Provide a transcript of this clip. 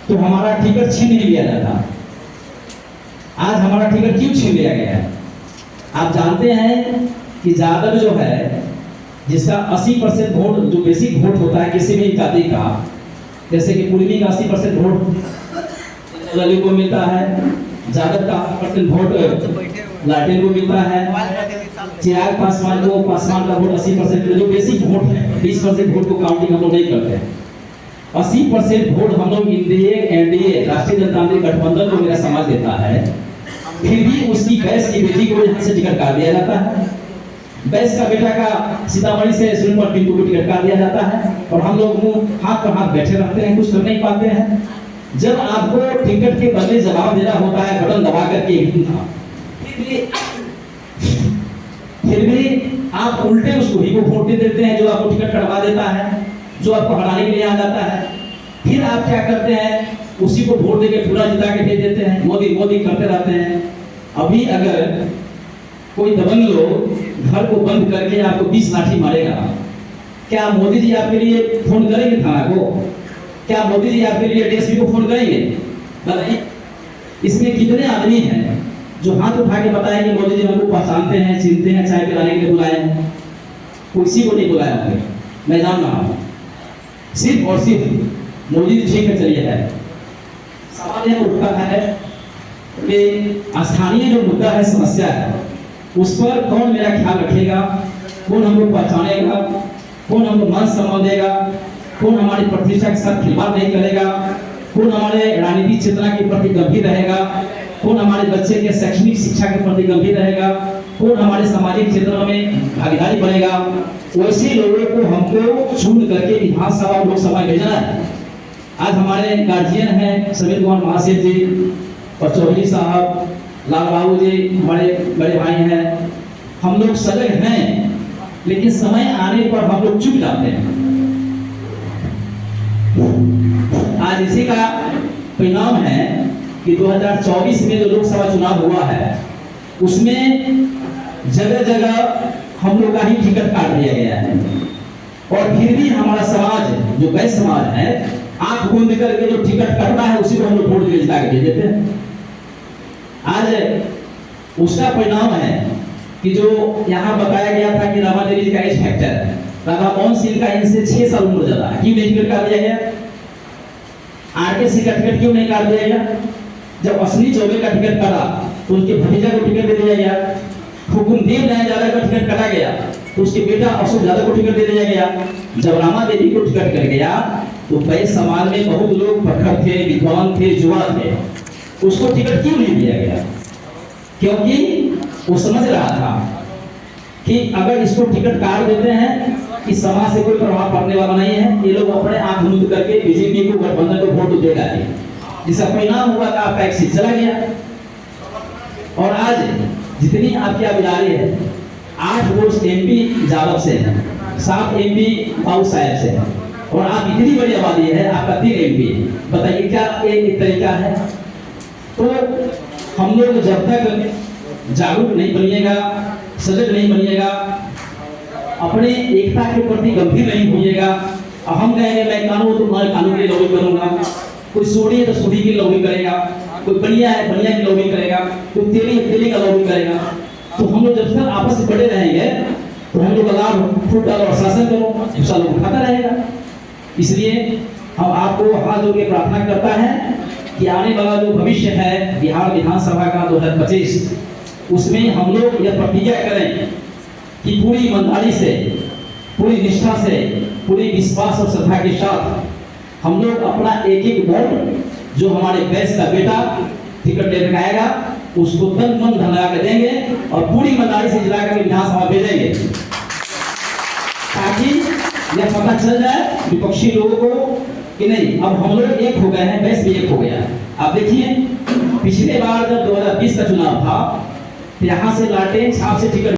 तो हमारा टिकट छीन नहीं लिया जाता। आज हमारा टिकट क्यों छीन लिया गया है? आप जानते हैं कि यादव जो है, जिसका 80% वोट, जो बेसिक वोट होता है किसी भी जाति का, जैसे कि कुर्मी का 80% वोट दलित को मिलता है, यादव का 80% वोट लाटेन को मिलता है, चिराग पासवान का वोट 80%, जो बेसिक वोट है 20% वोट को काउंटिंग हम लोग नहीं करते हैं। 80% वोट हम लोग एनडीए राष्ट्रीय जनतांत्रिक गठबंधन को मेरा समाज देता है, फिर भी उसकी बैस की बेटी को यहाँ से टिकट काट दिया जाता है। बैस का बेटा का सीतामढ़ी से सुनील पर पिंटू को टिकट काट दिया जाता है, और हम लोग मुंह हाथ पर हाथ बैठे रहते हैं, कुछ कर नहीं पाते हैं। जब आपको टिकट के बदले जवाब देना होता है बटन दबा करके, फिर भी आप उल्टे उसको ही को वोट दे देते हैं जो आपको टिकट कटवा देता है, जो आपको हराने के लिए आ जाता है। फिर आप क्या करते हैं, उसी को वोट देके पूरा जिता के भेज देते हैं, मोदी मोदी करते रहते हैं। अभी अगर कोई दबंग लोग घर को बंद करके आपको 20 लाठी मारेगा, क्या मोदी जी आपके लिए फोन करेंगे थाना को? क्या मोदी जी आपके लिए डीएसपी को फोन करेंगे? बताइए, इसमें कितने आदमी हैं जो हाथ उठा के बताए कि मोदी जी हमको पहचानते हैं, चिनते हैं, चाय पिलाने के लिए बुलाए हैं? किसी को नहीं बुलाया हमने, मैं जान रहा हूँ। सिर्फ और सिर्फ मोदी जी ठीक है, चलिए है। सवाल यह उठता है कि स्थानीय जो मुद्दा है, समस्या है, उस पर कौन मेरा ख्याल रखेगा, कौन हमको पहचानेगा, कौन हमको मान सम्मान देगा, कौन हमारी प्रतिष्ठा के साथ खिलवाड़ नहीं करेगा, कौन हमारे राजनीतिक चेतना के प्रति गंभीर रहेगा, कौन हमारे बच्चे के शैक्षणिक शिक्षा के प्रति गंभीर रहेगा, कौन हमारे सामाजिक क्षेत्रों में भागीदारी बनेगा। वैसे लोगों को हमको चुन करके विधानसभा लोकसभा भेजना है। आज हमारे गार्जियन हैं समीर कुमार महाशय जी और चौधरी साहब, लाल बाबू जी हमारे बड़े भाई हैं। हम लोग सजग हैं, लेकिन समय आने पर हम लोग चुप जाते हैं। आज इसी का परिणाम है कि 2024 में जो लोकसभा चुनाव हुआ है, उसमें जगह जगह हम लोग का ही टिकट काट दिया गया है, और फिर भी हमारा समाज जो वैश्य समाज है, आंख बंद करके जो टिकट कटता है उसी को हम लोग वोट जिता के दे देते हैं। आज उसका परिणाम है कि जो यहाँ बताया गया था कि रमा देवी का एज फैक्टर है, राधा मोहन सिंह का इनसे 6 साल उम्र ज्यादा है, क्यों नहीं टिकट काट दिया गया? आरके सिंह का टिकट क्यों नहीं काट दिया गया? जब अश्विनी चौबे का टिकट काटा तो उसके भतीजा को टिकट दे दिया गया। हुकुमदेव नारायण यादव का टिकट काटा गया तो उसके बेटा अशोक यादव को टिकट दे दिया गया। जब रामा देवी को टिकट कर गया तो वैश्य समाज में बहुत लोग प्रखर थे, विद्वान थे, युवा थे, उसको टिकट क्यों नहीं दिया गया? क्योंकि वो समझ रहा था कि अगर इसको टिकट काट देते हैं, इस समाज से कोई प्रभाव पड़ने वाला नहीं है, ये लोग अपने आंख मूंद करके बीजेपी को, गठबंधन को वोट देगा। जिसका परिणाम हुआ कि आपका एक सीट चला गया। और आज जितनी आपकी आबादी है, 8 वोट एमपी यादव से है, 7 एमपी बाबू साहेब से है, और आप इतनी बड़ी आबादी है, आपका 3 एमपी। बताइए क्या एक तरीका है? तो हम लोग जब तक जागरूक नहीं बनिएगा, सजग नहीं बनिएगा, अपने एकता के प्रति गंभीर नहीं होइएगा, अब हम कहेंगे मैं कानून तो मैं कानून की लॉबी करूंगा, कोई सोडी है तो सोडी की लॉबी करेगा, कोई बनिया है बनिया की लॉबी करेगा, कोई तेली है तेली का लॉबी करेगा। तो हम लोग जब तक आपस में बड़े रहेंगे तो हम लोग अलार्म फूट डालो और शासन करो, दूसरा लोग उठाता रहेगा। इसलिए हम आपको हाथ जोड़ के प्रार्थना करता है कि आने वाला जो भविष्य है बिहार विधानसभा का 2025, उसमें हम लोग यह प्रतिज्ञा करें कि पूरी ईमानदारी से, पूरी निष्ठा से, पूरी विश्वास और श्रद्धा के साथ हम लोग अपना एक एक वोट जो हमारे वैश्य का बेटा टिकट लेकर आएगा उसको तन मन धन लगा कर देंगे और पूरी ईमानदारी से जिला कर विधानसभा भेजेंगे, ताकि यह पता चल जाए विपक्षी लोगों को कि नहीं अब हम लोग एक हो गए हैं, वैश्य भी एक हो गया है। आप देखिए पिछले बार जब 2020 का चुनाव था, यहाँ से लाटेन छाप से टिकट